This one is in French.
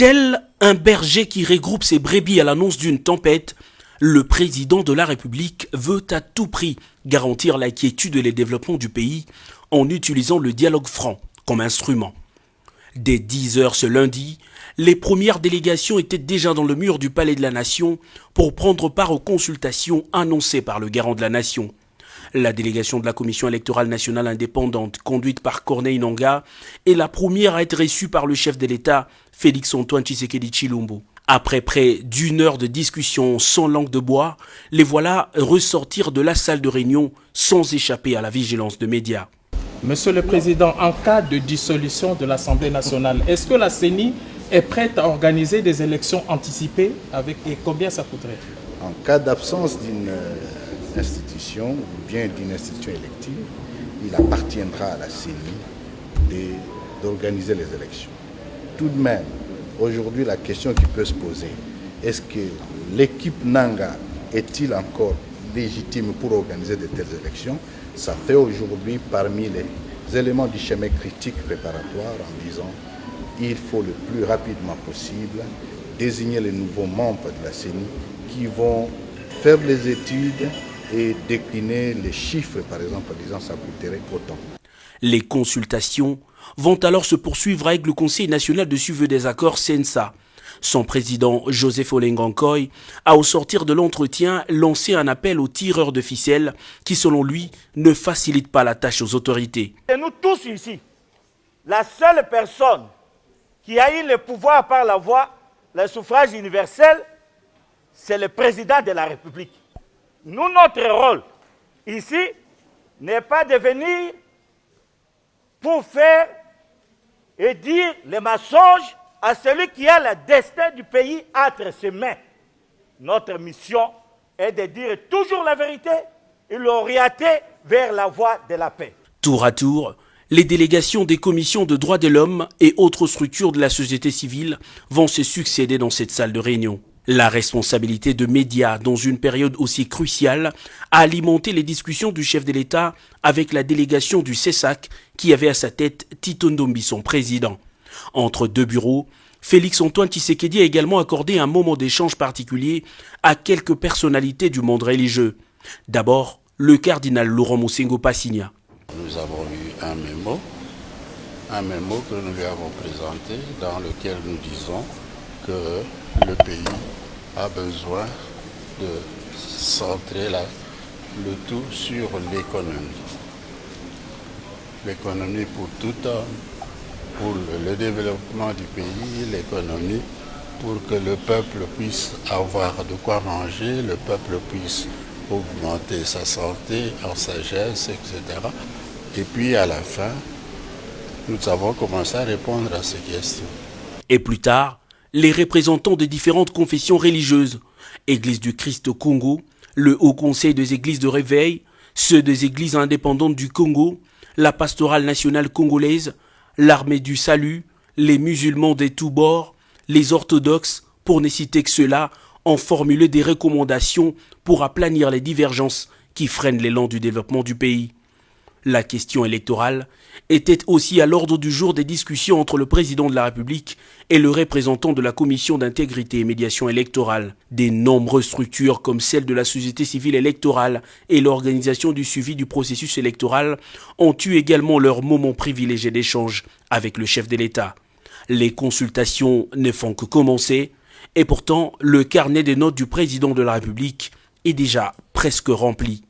Tel un berger qui regroupe ses brebis à l'annonce d'une tempête, le président de la République veut à tout prix garantir la quiétude et le développement du pays en utilisant le dialogue franc comme instrument. Dès 10 heures ce lundi, les premières délégations étaient déjà dans le mur du Palais de la Nation pour prendre part aux consultations annoncées par le garant de la Nation. La délégation de la Commission électorale nationale indépendante, conduite par Corneille Nangaa, est la première à être reçue par le chef de l'État, Félix-Antoine Tshisekedi Tshilombo. Après près d'une heure de discussion sans langue de bois, les voilà ressortir de la salle de réunion sans échapper à la vigilance de médias. Monsieur le Président, en cas de dissolution de l'Assemblée nationale, est-ce que la CENI est prête à organiser des élections anticipées et combien ça coûterait? En cas d'absence d'une institution ou bien d'une institution élective, il appartiendra à la CENI d'organiser les élections. Tout de même, aujourd'hui, la question qui peut se poser, est-ce que l'équipe Nangaa est-il encore légitime pour organiser de telles élections? Ça fait aujourd'hui parmi les éléments du schéma critique préparatoire en disant il faut le plus rapidement possible désigner les nouveaux membres de la CENI qui vont faire les études et décliner les chiffres, par exemple, en disant ça coûterait autant. Les consultations vont alors se poursuivre avec le Conseil national de suivi des accords CNSA. Son président, Joseph Olenga-Nkoy, a au sortir de l'entretien lancé un appel aux tireurs de ficelles qui, selon lui, ne facilitent pas la tâche aux autorités. Et nous tous ici, la seule personne qui a eu le pouvoir par la voie, le suffrage universel, c'est le président de la République. Nous, notre rôle ici n'est pas de venir pour faire et dire les mensonges à celui qui a le destin du pays entre ses mains. Notre mission est de dire toujours la vérité et l'orienter vers la voie de la paix. Tour à tour, les délégations des commissions de droits de l'homme et autres structures de la société civile vont se succéder dans cette salle de réunion. La responsabilité de médias dans une période aussi cruciale a alimenté les discussions du chef de l'État avec la délégation du CESAC qui avait à sa tête Tito Ndombi, son président. Entre deux bureaux, Félix-Antoine Tshisekedi a également accordé un moment d'échange particulier à quelques personnalités du monde religieux. D'abord, le cardinal Laurent Mosengo Passigna. Nous avons eu un mémo que nous lui avons présenté dans lequel nous disons que le pays a besoin de centrer le tout sur l'économie. L'économie pour tout homme, pour le développement du pays, l'économie pour que le peuple puisse avoir de quoi manger, le peuple puisse augmenter sa santé, en sagesse, etc. Et puis à la fin, nous avons commencé à répondre à ces questions. Et plus tard, les représentants des différentes confessions religieuses, Église du Christ au Congo, le Haut Conseil des Églises de Réveil, ceux des Églises indépendantes du Congo, la Pastorale nationale congolaise, l'Armée du Salut, les musulmans des tous bords, les orthodoxes, pour ne citer que ceux-là, ont formulé des recommandations pour aplanir les divergences qui freinent l'élan du développement du pays. La question électorale était aussi à l'ordre du jour des discussions entre le président de la République et le représentant de la Commission d'intégrité et médiation électorale. Des nombreuses structures comme celle de la société civile électorale et l'organisation du suivi du processus électoral ont eu également leur moment privilégié d'échange avec le chef de l'État. Les consultations ne font que commencer et pourtant le carnet des notes du président de la République est déjà presque rempli.